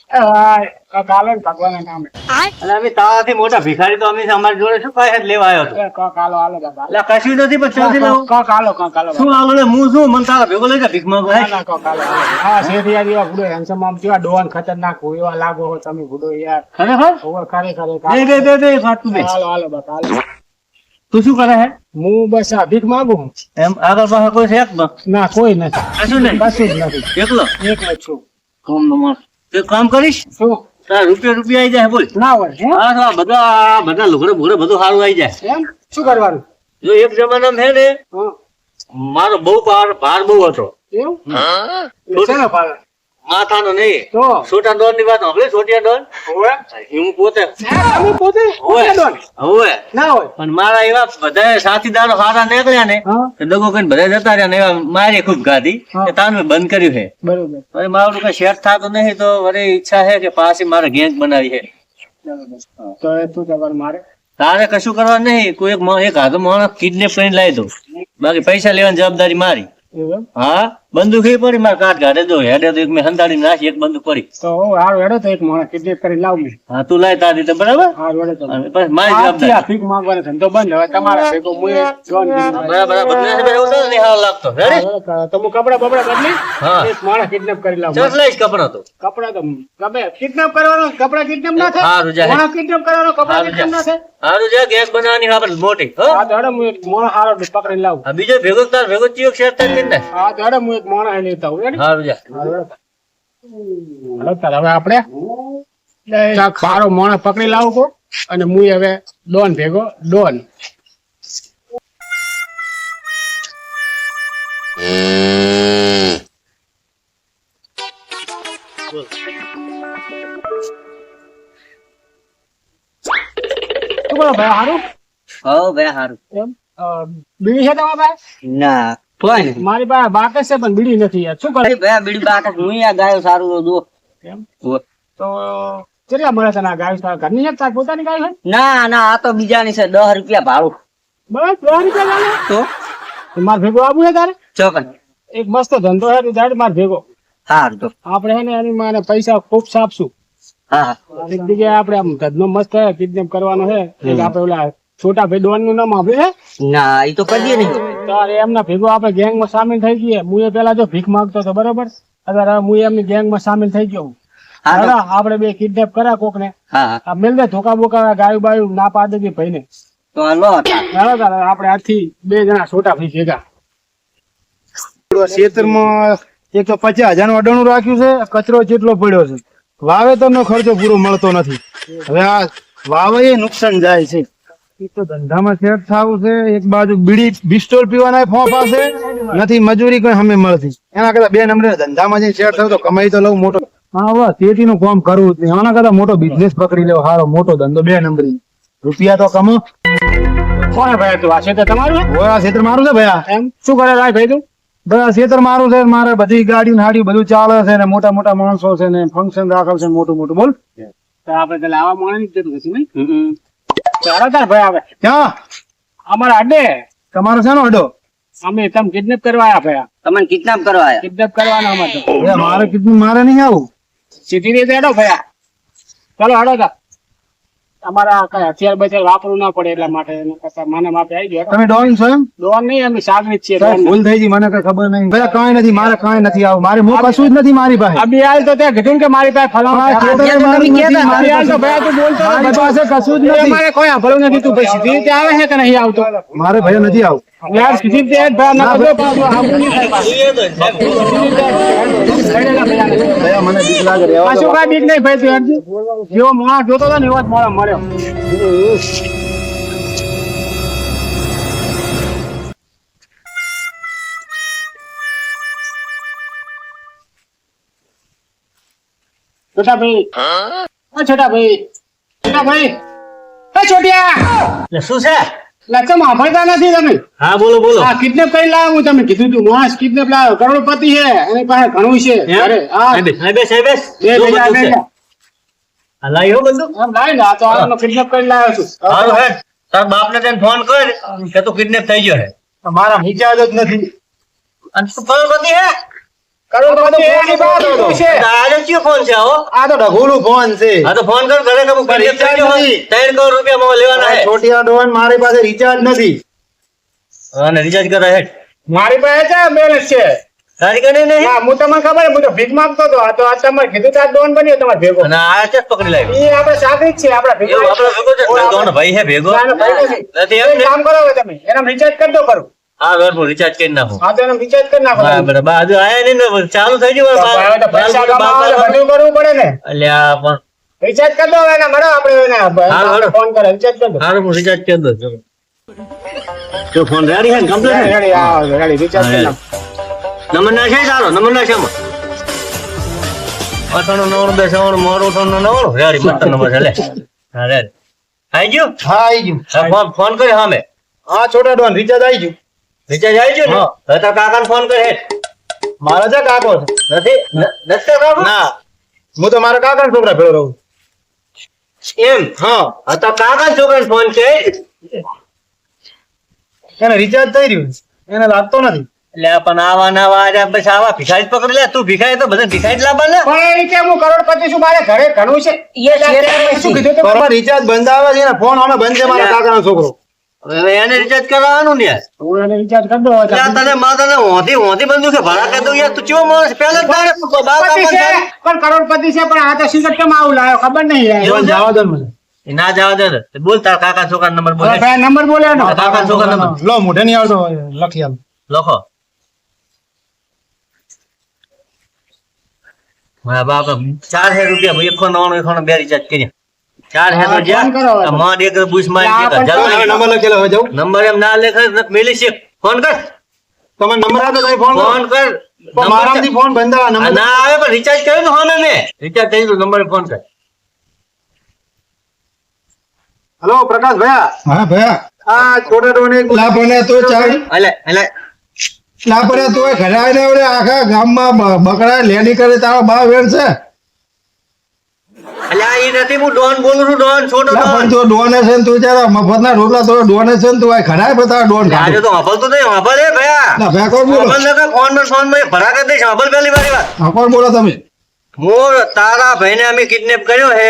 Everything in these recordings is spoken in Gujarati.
કાલે ભગવાન નામે અને અમે તારાથી મોટા ભિખારી તો અમે અમારી જોડે શું કઈ લેવા આવ્યો હતો? કાલો હાલો બાબા એટલે કશું નથી પણ ચાલતી લાવું. કાલો શું હાલો લે હું શું મને તારા ભેગો લઈ જા ભીખ માંગો હે? કાલો હા શેઠિયા જેવા ભૂડો હેન્ડસમ આમ જેવા ડોન ખતરનાક હોય એવા લાગો હો તમે ભૂડો યાર ખરેખર ઓવર ખરેખર બે ફાટતું બે. હાલો બા હાલો તું શું કરે હે? હું બસ આ ભીખ માંગુ એમ આગળ પાછળ કોઈ છે જ ન? ના કોઈ નથી કશું નહીં? કશું જ નથી એકલો એકલો જ છું કામ નો માણસ. તે કામ કરીશ શું તારા રૂપિયા આવી જાય બોલ. ના હોય હે? હા તો બધા લુગડે બુગડે બધું સારું આવી જાય. એમ શું કરવાનું જો એક જમાનામાં હે ને હા મારો બહુ ભાર બહુ હતો. એવું ચાલો પાડો માથાનો નહીં, તો છોટા ડોન ની વાત સાંભળી? છોટિયા ડોન હોવે હું પોતે તમે પોતે હોય ડોન હોય ના હોય પણ મારા એવા બધા સાથીદારો સારા નીકળ્યા ને હા કે દગો કઈ બધા જતા રહ્યા ને એવા મારી ખૂબ ગાધી હા. કે તાન મેં બંધ કર્યું છે. બરોબર હવે મારું કઈ સેટ થતું નહીં તો વળી ઈચ્છા છે કે પાછી મારે ગેંગ બનાવી છે. તો એ શું કરવાનું મારે તારે કશું કરવા નહીં, કોઈ એક હાથો માણસ કિડનેપ કરીને લાવી દઉં, બાકી પૈસા લેવાની જવાબદારી મારી. એવું હા બંદૂક એ પડી મારે કાટ કાઢે દો હેડે તો એક મેં હંતાડી નાખી એક બંદૂક પડી. તો હારું હેડો તો એક માણસ કિડનેપ કરી લાવું હા તું લાય તારી રીતે બરાબર. હારું હેડો તો અને પછી મારી આજથી આ જવાબદારી ભીખ માંગવાનો ધંધો બંધ હવે તમારા ભેગો મુએ જોન બરાબર બદલાશે ભાઈ એવું તો નહીં હાલ લાગતો રેડી. તો હું કપડા બપડા બદલી હા એક માણસ કિડનેપ કરી લાવું ચસ લઈશ કપડા તો. કપડા તો ગમે કિડનેપ કરવાનો કપડા કિડનેપ ના થાય હારું જાય. માણસ કિડનેપ કરવાનો કપડા હારું કિડનેપ ના થાય હારું છે ગેંગ બનાવવાની આપણે મોટી. હા તો હેડો હું એક માણસ હારો પકડી લાવું હા બીજો ભેગો તાર ભેગો ચિયો શેર થાય કે ને. હા તો હેડો હું એક માણસ લેતા હું રેડી હારું જા. હાલો તાર હવે આપણે સારો માણસ પકડી લાવું કો અને હું હવે ડોન ભેગો ડોન શું કરો ભાઈ હારું હો ભાઈ હારું. એમ બીડી છે તમારા પાસે ના કોઈ મારી પાસે બાકસ છે પણ બીડી નથી યાર શું કરે ભાઈ બીડી બાકા હું યા ગાયો સારું તો દો. એમ તો કેટલા મળે તને આ ગાય તારા ઘરની છે તાર પોતાની ગાય છે ના ના આ તો બીજાની છે 10 રૂપિયા ભાડું. બસ 10 રૂપિયા લાગે તો તો માર ભેગો આવું છે તારે ચોકન એક મસ્ત ધંધો છે તું જાડ માર ભેગો હારું તો આપણે હે ને એની માને પૈસા ખૂબ સાપશું હા એક જગ્યાએ આપણે આમ ધંધો મસ્ત છે કિડનેપ કરવાનો છે એક આપણે ઓલા છોટા ભાઈ ડોન નું નામ આપણે હે ના એ તો કરીએ નહીં. તારે એમના ભેગો આપણે ગેંગમાં સામેલ થઈ ગઈએ હું એ પેલા જો ભીખ માંગતો હતો બરોબર અત્યારે હું એમની ગેંગમાં સામેલ થઈ ગયો હારું. આપણે બે કિડનેપ કર્યા કોક ને હા આ મેલ દે ધોકા બોકા ગાયું બાયું ના પાડે દે ભાઈ ને તો આ લો આપણે આજથી 2 જણા છોટા ભાઈ ભેગા ખેતરમાં એક તો 50,000 નું અડાણું રાખ્યું છે કચરો જેટલો પડ્યો છે વાવેતર નો ખર્ચો પૂરો મળતો નથી હવે આ વાવે નુકસાન જાય છે એક તો ધંધામાં સેટ થવું છે એક બાજુ બીડી બિસ્ટોલ પીવાના ફોફા છે નથી મજૂરી કઈ અમે મળતી એના કરતા 2 નંબરે ધંધામાં જઈને સેટ થવું તો કમાઈ તો લઉં મોટો હા હવે તેટી નું કામ કરવું જ નહીં આના કરતા મોટો બિઝનેસ પકડી લેવો સારો મોટો ધંધો 2 નંબરી રૂપિયા તો કમો કોણ ભાઈ તું આ ક્ષેત્ર તમારું હોય આ ક્ષેત્ર મારું છે ભાઈ એમ શું કરે ભાઈ તું બસ આ ક્ષેત્ર મારું છે મારે બધી ગાડી હાડી બધું ચાલે છે ને મોટા મોટા માણસો છે ને ફંક્શન રાખેલ છે મોટું મોટું બોલ તો આપણે પેલા આવા માણસ ની જરૂર છે નહીં ચાલો તાર ભાઈ આવે ક્યાં અમારા અડે તમારો છે અડો અમે તમે કિડનેપ કરવા આવ્યા ભાઈ તમને કિડનેપ કરવા આયા? કિડનેપ કરવાના અમારે તો મારે કિડનેપ મારે નહીં આવું સીધી રીતે હેડો ભાઈ ચાલો હેડો તા અમારા કઈ હથિયાર બથિયાર વાપરવું ના પડે એટલા માટે એના કરતા મને માપે આવી ગયો તમે ડોન છો એમ ડોન નહીં અમે સાગરીત છીએ ભૂલ થઈ ગઈ મને કઈ ખબર નહીં ભાઈ કઈ નથી મારે કઈ નથી આવું મારે મો કશું જ નથી મારી પાસે અભી આલ તો ત્યાં કીધું કે મારી પાસે ફલાણા મારી આલ તો ભાઈ તું બોલતો મારી પાસે કશું જ નથી મારે કોઈ ભલું નથી તું ભાઈ સીધી રીતે આવે છે કે નહીં આવતો મારે ભાઈ નથી આવું યાર સીધી રીતે ભાઈ ના બધો આવું નહીં થાય મને બીક લાગે રે પાછું કઈ બીક નહીં ભાઈ તું યાર જેવો માણસ જોતો હતો ને એવો જ માણસ મળ્યો છોટા ભાઈ છોટા ભાઈ છોટા ભાઈ છોટિયા શું છે? લચમ સાંભળતા નથી તમે હા બોલો બોલો. આ કિડનેપ કરી લાવ્યો હું તમે કીધું તું માણસ કિડનેપ લાવ્યો કરોડપતિ છે એની પાસે ઘણું છે અરે હા બેસ બે ભેગા ભેગા. લાયો બંદૂક. એમ લાવી ને આ તો આનો કિડનેપ કરી લાવ્યો છું હારું હેડ તાર બાપને તને ફોન કર કે તું કિડનેપ થઈ ગયો હે. મારા હિજાજ જ નથી અને તું કરોડપતિ હે? કરોડપતિ એની વાત હતો. આજે કયો ફોન છે આવો? આ તો ઢગુલું ફોન છે. હા તો ફોન કર ઘરે કે હું પણ kidnap થઈ recharge ગયો. નથી. 3 કરોડ રૂપિયા માં લેવાના આ છે. છોટિયા ડોન મારી પાસે રિચાર્જ નથી. અને રિચાર્જ કરે હેડ. મારી પાસે છે બેલેન્સ છે. તારી કને નહીં? હા, હું તમને ખબર છે, હું તો ભીખ માંગતો હતો. આ તો આ તમારે કીધું તો આ ડોન બન્યો તમારે ભેગો. અને આ ચેક પકડી લાવી. એ આપણે સાગરી જ છે, આપણા ભેગો. એવું આપણો ભેગો છે? દોનો ભાઈ છે ભેગો? આનો ભેગો છે. નથી એમ એક ને? કામ કરો હવે તમે એના રિચાર્જ કરી દો કરું. હા દર હું રિચાર્જ કરી નાખું. હા તો એના રિચાર્જ કરી નાખો તમે. બરાબર. બા હજુ આયા નહીં ને ચાલુ થઈ ગયું. તો હવે તો પૈસા કમાવા એટલે બધું કરવું પડે ને. અલ્યા પણ રિચાર્જ કરી દો હવે એના મળો આપણે એને હાલો. ફોન કરે રિચાર્જ કરી દો. હારું હું રિચાર્જ કરી દઉં છું. તો ફોન રેડી છે ને કમ્પ્લીટ છે? રેડી, હા, રેડી, રિચાર્જ કરી નાખો. નંબર નાખે તારો નંબર નાખે આમાં 98 મોરું 98 રેડી મસ્ત નંબર છે લે. હા રેડી આઈ ગયું? હા આવી ગયું. હા, ફોન કરી સામે. હા છોટા ડોન રિચાર્જ આવી ગયું. રિચાર્જ આવી ગયું ને? હા. હવે તારા કાકાને ફોન કરે હેડ. મારા છે કાકો છે. નથી કાકો? ના હું તો મારા કાકા છોકરા ભેળો રહું. એમ હા હા તો કાકા છોકરાને ફોન છે એને રિચાર્જ થઈ રહ્યું છે. એને લાગતો નથી. એટલે પણ આવા નવા આજે બસ આવા ભિખારી જ પકડી લે. તું ભિખારી તો બધા ભિખારી જ લાવવા ને. પણ એ કે હું કરોડપતિ છું, મારે ઘરે ઘણું છે. શું કીધું તું? બરાબર રિચાર્જ બંધ આવે છે ને ફોન અમે બંધ છે મારા કાકાનો છોકરો. હવે એને રિચાર્જ કરાવવાનું ને યાર. હું એને રિચાર્જ કરી દો હવે. એટલે આ તને તને હોંધી બંધુ કે ભાડા કરી દઉં યાર. તું કેવો માણસ પહેલા જ તારે બાપ કરોડપતિ છે, પણ કરોડપતિ છે, પણ આ તો સિગરેટ કેમ આવું લાવ્યો ખબર નહીં. એવું છે? જવા દો ને મને. એ ના જવા દે ને. બોલ તારા કાકા છોકરા નંબર બોલે. હવે ભાઈ નંબર બોલે એનો. કાકા છોકરા નંબર લો મોઢે નહીં આવતો લખી આલ. લખો. મારા બાપ 4000 રૂપિયા 199 બે રિચાર્જ કર્યા. 4000 તો ફોન કરો હવે. જ્યાં માં એક બુશ મારી આ પણ દીધા. હવે નંબર લખેલો હવે જાઉં. નંબર એમ ના લેખે મેલી છે. ફોન કર. તમે નંબર આપો તો ફોન કરો. ફોન કર. પણ મારામાંથી ફોન બંધ આવે આ નંબર. ના આવે પણ રિચાર્જ કર્યું તો હા મેં રિચાર્જ થઈ ગયું. નંબર ફોન કર. હલો પ્રકાશ ભૈયા. હા ભયા આ છોટા ડોન એક લા પણ તો ચાલ અલે અલે લા પણ તો ઘરે આવીને ઓલે આખા ગામમાં બકરા લેડી કરે તારો બા વેણ છે અલે આ ઈ નથી હું ડોન બોલું છું. ડોન છોટો લા પણ ડોન. તો ડોને છે ને તું ચાલ મફતના રોટલા તો ડોને છે ને તું આ ઘરે આય બતા ડોન આજે ખાધું તો હંભળતું નહીં. હંભળ એ ભયા. લા ભયા કોણ બોલો હંભળ નકર ફોન માં ભરા કરી દઈશ. હંભળ પહેલી વારી વાત. હા કોણ બોલો તમે હું તારા ભાઈને અમે કિડનેપ કર્યો હે.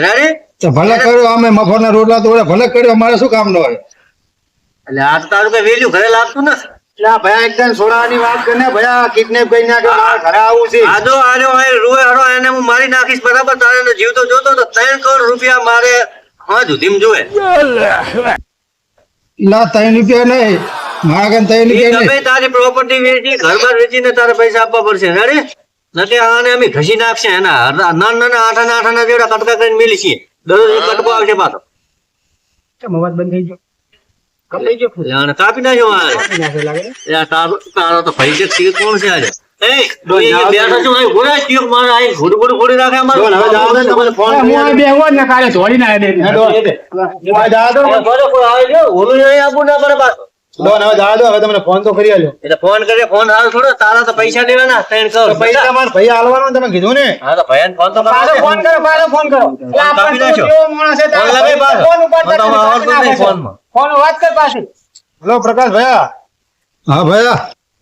રેડી? તો ભલે કર્યો અમે મફતના રોટલા તો ઓલે ભલે કર્યો અમારે શું કામ ન હોય એટલે આ તો તારું કઈ વેલ્યુ ઘરે લાગતું નથી. લા ભૈયા એકદમ છોડાવાની વાત કરીને ભૈયા કિડનેપ કરી નાખ્યો મારા ઘરે આવું છે. આજો આજો અહીં રૂએ હરો એને હું મારી નાખીશ બરાબર. તારે એને જીવતો જોતો તો 3 કરોડ રૂપિયા મારે હા જુદીમ જોવે. લા 3 રૂપિયા નહીં મારા કાન 3 એ રૂપિયા ગમે નહીં તારી પ્રોપર્ટી વેચી ઘરમાં વેચીને તારે પૈસા આપવા પડશે. રેડી? નથી આને અમે ઘસી નાખશે એના નાના આઠાના જેવડા કટકા કરીને મિલી છીએ. દરરોજ એક કટકો આવશે પાછો. કેમ અવાજ બંધ થઈ ગયો? કમ થઈ ગયો? એટલે આને કાપી નાખ્યો આ. નાખે લાગે ને. એ આ તારો તો ભાઈ છે તે કોણ છે આજે? એ ડોઈ અહીંયા બેઠો છું અહીં ઘોડા ચીક મારે અહીં ઘોડું ફોડી નાખે અમારું. ડોન, હવે જાઓ ને તમને ફોન હું આ કરી બેહું જ ને કાલે ધોળીને આવ્યો બે. હે ડોન. હવે જવા દો. એ ઘરે કોઈ આવે છે ઓલું અહીં આપવું ના પડે પાછું. ડોન હવે જવા દો. હવે તમને ફોન તો કરી આલ્યો. એટલે ફોન કરે ફોન હાલ થોડો તારા તો પૈસા દેવાના 3 તો કરોડ પૈસા મારા ભૈયા આલવાનું તમે કીધું ને. હા તો ભાઈ ફોન તો પાછો ફોન કરો, પાછો ફોન કરો. એટલે આ કાપી પણ નાખ્યો. તું જેવો માણસ છે, તારા ફોન લગાવી ભાઈ પાછો. ફોન ઉપાડતા ફોન તો નથી, આવડતું જ નહીં નાખે છે. ફોનમાં. ફોન વાત કર પાછી. હલો પ્રકાશ ભૈયા. હા ભયા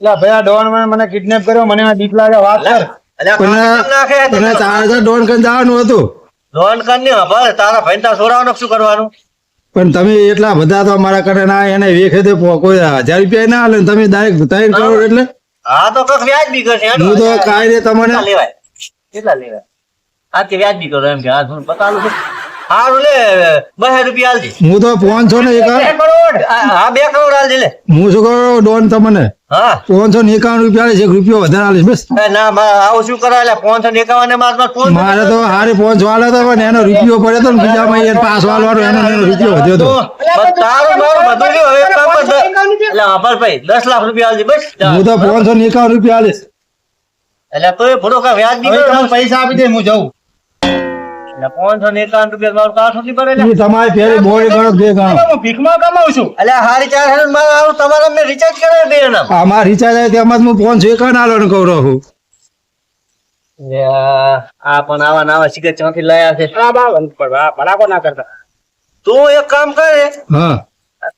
લા ભૈયા ડોન મને કિડનેપ કર્યો મને આ બીક લાગે વાત કર. એટલે આ કાપી નાખે તને તારે તો ડોન કરીને જવાનું હતું લોન કરની હંભાળ તારા ભાઈ તાર છોરાવાનું શું કરવાનું? પણ તમે એટલા બધા તો મારા કરે ના એને વેખે તે કોઈ 1000 રૂપિયા ના હાલે ને તમે ડાયરેક્ટ 3 કરોડ એટલે હા તો કઈક વ્યાજ બી કરશે. હું તો કાંઈ નહીં તમને કેટલા લેવાય? કેટલા લેવાય? આ કે વ્યાજ બી કરો એમ કે આ શું બતાલું છે. હારું લે 2 રૂપિયા આલજે. હું તો 500 ને 51 કરોડ. હા 2 કરોડ આલજે લે. હું શું કરું ડોન તમને હા 551 રૂપિયા આલીશ 1 રૂપિયો વધારે આલીશ બસ એ ના આવું શું કરાય લે 551 માર ફોન મારે તો હારે 500 વાળા હતા પણ એનો રૂપિયો પડ્યો તો ને બીજામાં એને પાસ વાળવાનો એનો રૂપિયો વધ્યો તો તારું મારું બધું જો હવે કામ પર એટલે હંભાળ ભાઈ 10 લાખ રૂપિયા આલજે બસ. હું તો 551 રૂપિયા આલીશ એટલે તોય ભરો કા વ્યાજ બી હવે કરો. તમે પૈસા આપી દે હું જાઉં. એટલે 551 રૂપિયા મારું કાઠું થી ભરે લે. ઈ તમારી ફેરી બોડી ગણો બે ગણો હું ભીખમાં કમાઉં છું. એટલે હારી 4000 મારું આવું તમારે અમને રિચાર્જ કરાવી દે એના. આમાં રિચાર્જ આવે તેમાં હું 551 આલો ને કહું રહું આ પણ આવા નવા સિગરેટ ક્યાંથી લાયા છે? આ ભડાકો ના કરતા. તું એક કામ કરે હા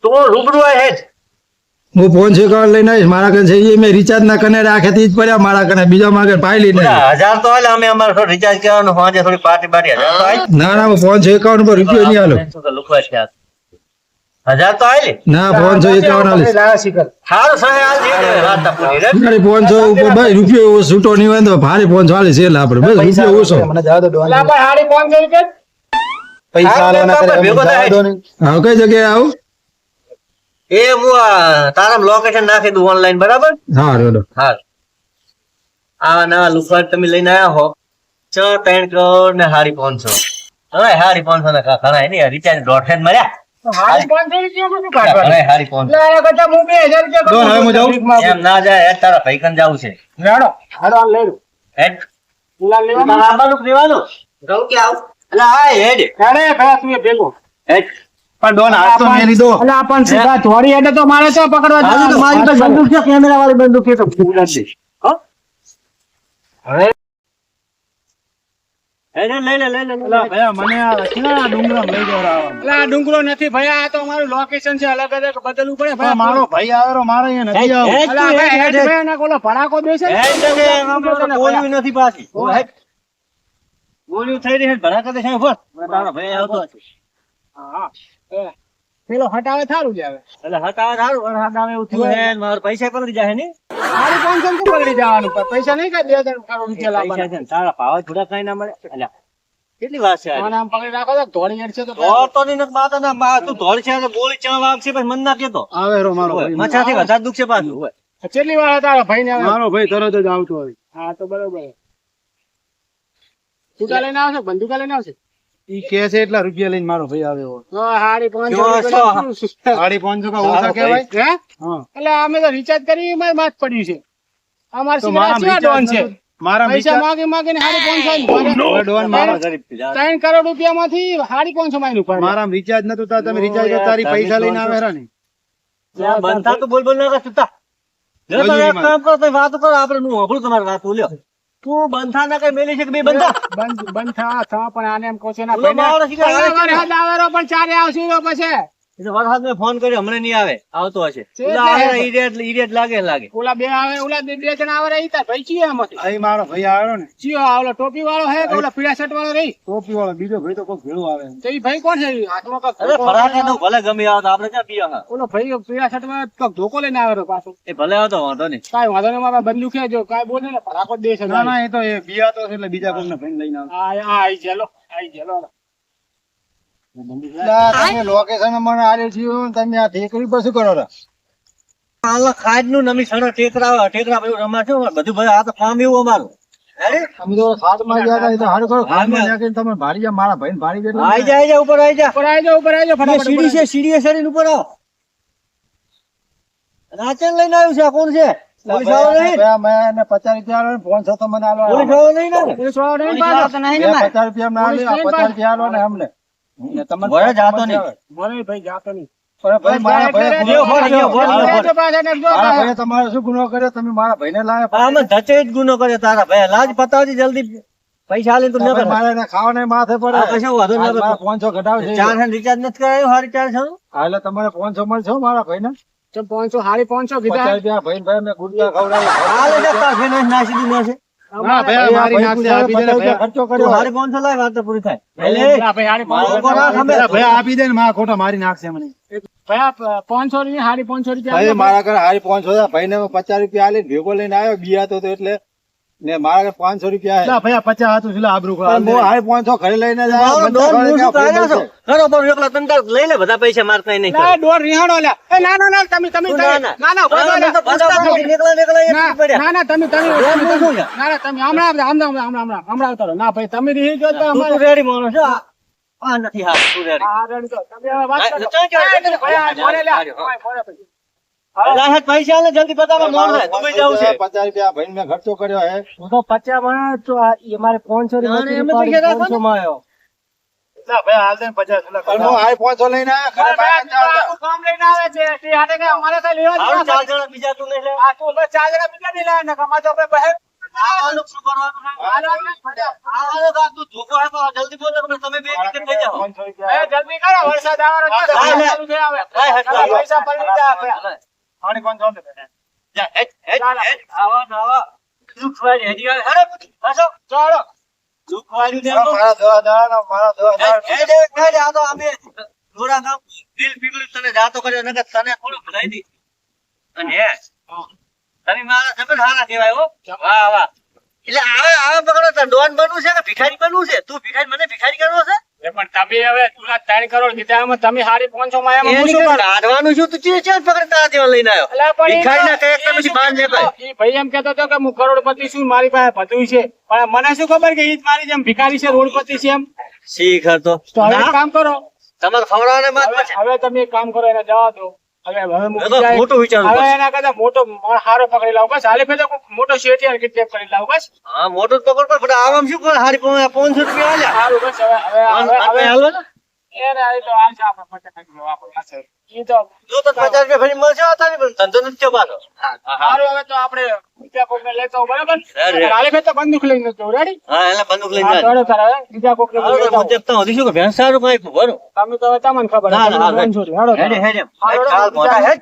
તું રૂબરૂ આય હેડ. હું ફોન છે કાર્ડ લઈને આવીશ મારા કને છે એ મેં રિચાર્જ ના કને રાખેથી જ પડ્યા મારા કને બીજા માગે પાયલી નહીં 1000 તો હાલે અમે અમારે થોડું રિચાર્જ કરવાનું સાંજે થોડી પાર્ટી 1000 તો હાલે ના ના હું ફોન છે એકાઉન્ટ પર રૂપિયો નહીં હાલો શું તો લુકવા છે 1000 તો હાલે ના ફોન છે એકાઉન્ટ હાલીશ લાયા શીખર. હારું સાહેબ હાલ જઈને વાત તો પૂરી રે મારી 500 ઉપર ભાઈ રૂપિયો એવો છૂટો નહીં હોય તો ભારે 540 છે એટલે આપણે બસ રૂપિયો ઓછો મને જવા દો ડોન. એટલે આપણે હાડી 500 રૂપિયા પૈસા આલવાના કરે ભેગો જવા થાય. દો નહીં. હા કઈ જગ્યાએ આવું એ હું તારામ લોકેશન નાખી દઉં ઓનલાઈન બરાબર હા રેડો હા આ નવા લુકવાટ તમે લઈને આયા હો 3 કરોડ ને હાડી 500 હવે હાડી 500 ના ઘણા નહીં રિચાર્જ દોઢ મળ્યા હાડી 500 રૂપિયા શું કાઢવા? હવે હાડી 500 એટલે આ કરતા હું 2000 રૂપિયા ડોન, હવે હું જાઉં? ભીખમાં એમ ના જાય હેડ તારા ભાઈકન જાવું છે લેડો. હાલો, આ લઈ લો. હેડ ગુલાલ લેવાનો? તારા આબાનું લેવાનું કહું કે આવ એટલે હા હેડ અરે ભયા તું એ ભેગો. હેડ પણ ડોન હાથ તો મેં લીધો. એટલે આ પણ સીધા ધોરી હેડે તો મારે તો પકડવા હાજુ તો મારી પાસે બંદૂક છે કેમેરા વાળી બંદૂક છે તો ફૂલા દે હો હવે હેડ લઈ લે અલા ભયા મને આ ક્યાં ડુંગરામાં લઈ જાવ રાવા. એટલે આ ડુંગરો નથી ભયા, આ તો અમારું લોકેશન છે, અલગ અલગ બદલવું પડે પણ ભયા. મારો ભાઈ આવેલો મારે અહીંયા નથી આવું. હેડ. અલા, ભયા, હેડ ભયા, ના ઓલો ભડાકો દેશે ને? બોલ્યું નથી પાછી બોલ્યું થઈ રહી છે ભરા કરે છે બોલ તારો ભાઈ આવતો છે હા, એ, પેલો હટાવે થારું જ આવે. એટલે હટાવે સારું અને હટાવે એવું થયું હે મારા પૈસા પલળી જાય ને હાડી 500 શું પકડી જવાનું? પણ પૈસા નહીં કાંઈ 2000 કરોડ રૂપિયા પૈસા લાવવાના. છે ને તારા ભાવ થોડા કઈ ના મળે અલ્યા કેટલી વાત છે આ? આને આમ પકડી રાખો તો ધોળી હેડ છે તો ધોળ તો નહીં ને માતા ના મા તું ધોળ છે તો ગોળી ચા વાગશે પછી મન ના કેતો આવે રો મારો ભાઈ. મચાથી વધારે દુખ છે પાછું કેટલી વાર તારા ભાઈ ને આવે? મારો ભાઈ તરત જ આવતો હોય. હા તો બરોબર. છૂટા લઈને આવશે, બંદૂકા લઈને આવશે. ઈ કે છે એટલા રૂપિયા લઈને મારો ભાઈ આવ્યો હોય. તો હાડી 500 જો, રૂપિયા શું? સાડી 500 કા ઓછા કહેવાય. હે? હા. એટલે અમે તો રિચાર્જ કરી એમાં માથ પડ્યું છે. અમારે તો સીધા મારા ચિયા ડોન છે. મારા પૈસા માગી માગીને હાડી 500 ને હવે ડોન મારો 3 કરોડ રૂપિયામાંથી હાડી 500 માં ઉપાડ્યા. મારા રિચાર્જ નતું તો તમે રિચાર્જ કરો તારી પૈસા લઈને આવે હેરા ને. બનતા તો બોલ બોલ ના કર સુતા લે તો એક કામ કરો તો વાત કરો આપણે હું હોભળું તમારી વાત લ્યો તું બંધા ના કઈ મેલી છે કે બે બંધા બંધ થા પણ આને એમ કહો છો ના ઓલો મારો શીખે આવે છે. વરસાદ આવેરો પણ ચારે આવશે તો પછી એટલે વરસાદ મેં ફોન કર્યો હમણાં નહીં આવે આવતો હશે છે ઓલા એટલે આવે ઈડિયટ લાગે ઓલા બે આવે, ઓલા બે જણા આવે રહી તાર ભાઈ ચિયો એમાંથી અહીં મારો ભાઈ આવ્યો ને ચિયો આ ઓલો ટોપી વાળો હે કે ઓલા પીળા શર્ટ વાળો રહી? ટોપી વાળો બીજો ભાઈ તો કોઈ ભેળું આવે. તો ઈ ભાઈ કોણ છે? ઈ હાથમાં કાંઈક અરે ધોકો ફરાકે લઈને તો ભલે ગમે આવતો આપણે ક્યાં પીવા હા ઓલો ભાઈ પીળા શર્ટ માં કાંઈક ધોકો લઈને આવેલો પાછો. એ ભલે આવતો વાંધો નહીં કાંઈ વાંધો નહીં, મારા બંદૂક છે, જો કાંઈ બોલે ને ભડાકો જ દેશે. ના ના એ તો એ બિયાતો છે એટલે બીજા કોઈને ભાઈને લઈને આવે. આઈ ચલો. તમે લોકેશન મને આલે છે તમે આ ઠેકડી પર શું કરો રા? આલા ખાજ નું નમી સડા ટેકરા એવું રમાશે બધું ભાઈ આ તો કામ એવું અમારું અરે અમે તો ખાટમાં ગયા હતા એ તો હારું કરો ખાટમાં હા, નાખીને તમે ભારી જા મારા ભાઈને ભારી બેઠો આઈ જા ઉપર આઈ જા ઉપર આવી જાઓ, ઉપર આવી જાઓ, અને ફટાફટ સીડી છે સીડી સડીને ઉપર આવો રાચન લઈને આવ્યું છે આ કોણ છે પોલીસ વાળો નહીં મેં 50 રૂપિયા આલો ને 500 તો મને આલો. પોલીસ વાળો નહીં ને પોલીસ વાળો નહીં પોલીસ વાળો તો પાડો. નહીં ને મારે. 50 રૂપિયા અમને આલે, આ 50 રૂપિયા આલો ને અમને. ને તમને ભલે જાતો નહીં. મને ભાઈ જાતો નહીં. પણ ભાઈ મારા ભાઈએ એટલે ગુનો ફોન કર્યો. ફોન મારા લેજો પાછા ને જો મારા ભાઈએ તમારો શું ગુનો કર્યો તમે મારા ભાઈને લાવ્યા? આમાં ધચે જ ગુનો કર્યો તારા ભાઈ લાજ પતાવજી જલ્દી પૈસા આલે તું ન કર મારે એને ખાવાને માથે પડે. આ કશો વાંધો ન આજ મારા કર 500 ઘટાડશે. ચાર હન રિચાર્જ નથી કરાયું હારી ચાર છે હા, એટલે તમારે 500 મળશે હો મારા ભાઈને. તો 500 હાડી 500 કીધા. 50 રૂપિયા ભાઈ મેં ગુટકા ખવડાવ્યા. હાલે જતા છે ને નાસી દી નાસે ના ભાઈ મારી નાખશે, આપી દે ને ભાઈ. ખર્ચો તું કર્યો. હારી 500 લાય વાત તો પૂરી થાય ના ભાઈ હાડી 500 મારો ના ખમે. ભાઈ આપી દે ને મારા ખોટા મારી નાખશે મને. ભાઈ 500 ની હાડી 500 રૂપિયા ભાઈ આપો. મારા ઘરે હારી 500 ભાઈને 50 રૂપિયા આલી ભેગો લઈને આવ્યો બિયાતો તો એટલે ને મારા ઘરે 500 રૂપિયા આયા. ભાઈ 50 હતું એટલે આબરૂ પણ હું હારી 500 ઘરે લઈને જ મારો આવ્યો. ડોન હું શું મને કાઢ્યો છો? ખરો પણ એકલા તને તાર લઈ લે બધા પૈસા મારતા નહીં ના ડોર રિહાણો લ્યા. એ ના ના ના તમે ના, ના. ના ના ઉભા રહો, તો બધા ઉસ્તાદ ભાઈ નીકળા નીકળા એક ના પડ્યા ના ના તમે ડોન હું શું છે? ના ના તમે હમણાં આવતા રહો. ના ભાઈ તમે રહી ગયો તો તું અમારે રેડી માણસ છો આ નથી હાથ તું રેડી હા, રેડી તો. તમે હવે વાત હા, કરો. તો ચાલ, ચાલ. ભાઈ, આ ફોને લ્યા. હા, ભાઈ, ફોને પછી. લાહત પૈસા આલે જલ્દી બતાવો મોણ થાય દુબઈ જવું છે 50 રૂપિયા ભાઈને મેં ખર્ચો કર્યો હે. હું તો 50 માં તો એ મારે 500 ના, એમ જ પૈસા રાખો ને. 500 માં આવ્યો. ના ભાઈ હાલ દે ને 50 પણ હું હારી 500 લઈને આવ્યો. ઘરે ભાઈ, બાર આ જતા. આખું કામ લઈને આવે છે. તે હાટે કે અમારે તો લેવા જ આવું ના ચાર થાય. જણા બીજા તું નહીં લે આ તો બસ 4 જણા બીજા નહીં લાવે ને કમા તો આપણે બહાર આવાનું શું કરવાનું? આવાનું તો તું ધોકો આપો જલ્દી બોલ ને તમે બે ટિકિટ થઈ જાઓ 500 રૂપિયા એ જલ્દી કરો, વરસાદ આવવાનો છે. હા, લે. ચાલુ થઈ આવે. લાય, હેઠ લાય. પૈસા પડી જાય આપણે. પાણી કોણ જોતો બેટા જા, હેડ. આવા ને આવા. દુખવાળી હેડી આવે. હેડો, પાછો. ચાલો દુખવાળ્યું ને એમ તો. મારા દવા દાડા મારા દવા દાડા હેડ, આ તો અમે થોડા કામ દિલ પીગળ્યું તને જાતો કર્યો નકર તને થોડું ભલાઈ દી. અને હે, તમે મારા જબર હારા કહેવાય હો. વાહ વાહ. એટલે આવે પકડો તો ડોન બનવું છે કે ભિખારી બનવું છે? તું ભિખારી મને ભિખારી કરવો છે? એ પણ તમે હવે તુલા 3 કરોડ કીધા એમાં તમે હારી 500 માં એમાં હું એની શું કઈ કરું? કાઢવાનું શું? તું ચીજ પકડતા જેવા લઈને આવ્યો. અલા પણ ભિખારીના કઈક તમે પછી બાંધ દેખાય. ઈ ભાઈ એમ કહેતો હતો કે હું કરોડપતિ છું મારી પાસે બધું છે પણ મને શું ખબર કે ઈ જ મારી જેમ ભિખારી છે રોડપતિ છે એમ શીખ હતો. તો હવે એક ના, કામ કરો તમારે ખવડાવવાને બાદ હવે પછી. હવે તમે એક કામ કરો એને જવા દો હવે હવે મૂકી તો જાય. મોટું વિચારવું હવે પડશે. એના કરતા મોટો હારો પકડી લાવ બસ હાલે પેલો કોક મોટો શેઠિયાર કિડનેપ કરી લાવ બસ હા, મોટું જ પકડ પણ આમ શું કરે? હારી 500 રૂપિયા આલ્યા. હારું બસ હવે હવે હવે હવે હવે હાલો ને. એને આ તો હાલ છે આપણે પચાસ નાખી દો આપણે પાસે ઈ તો જો તો 50 રૂપિયા ફરી મળશે અત્યારે પણ ધંધો નથી થયો પાછો. હારું હવે તો આપણે બીજા કોકને લેતા આવો, બરાબર રેડી. હાલે ફેર તો બંદૂક લઈને જવું રેડી હા, એટલે બંદૂક લઈને હા જાય. તો તારે બીજા કોકને હાલો, લેતા આવો. હું દેખતા હોતી છું કે ભેંસ સારું કઈ બરો. તમે તો હવે તમને ખબર ના, ના, તમને હા, બંધ છો. હેડો હેડે, હેડે. હાલો, હેડ, ચાલ, મોટા હેડ.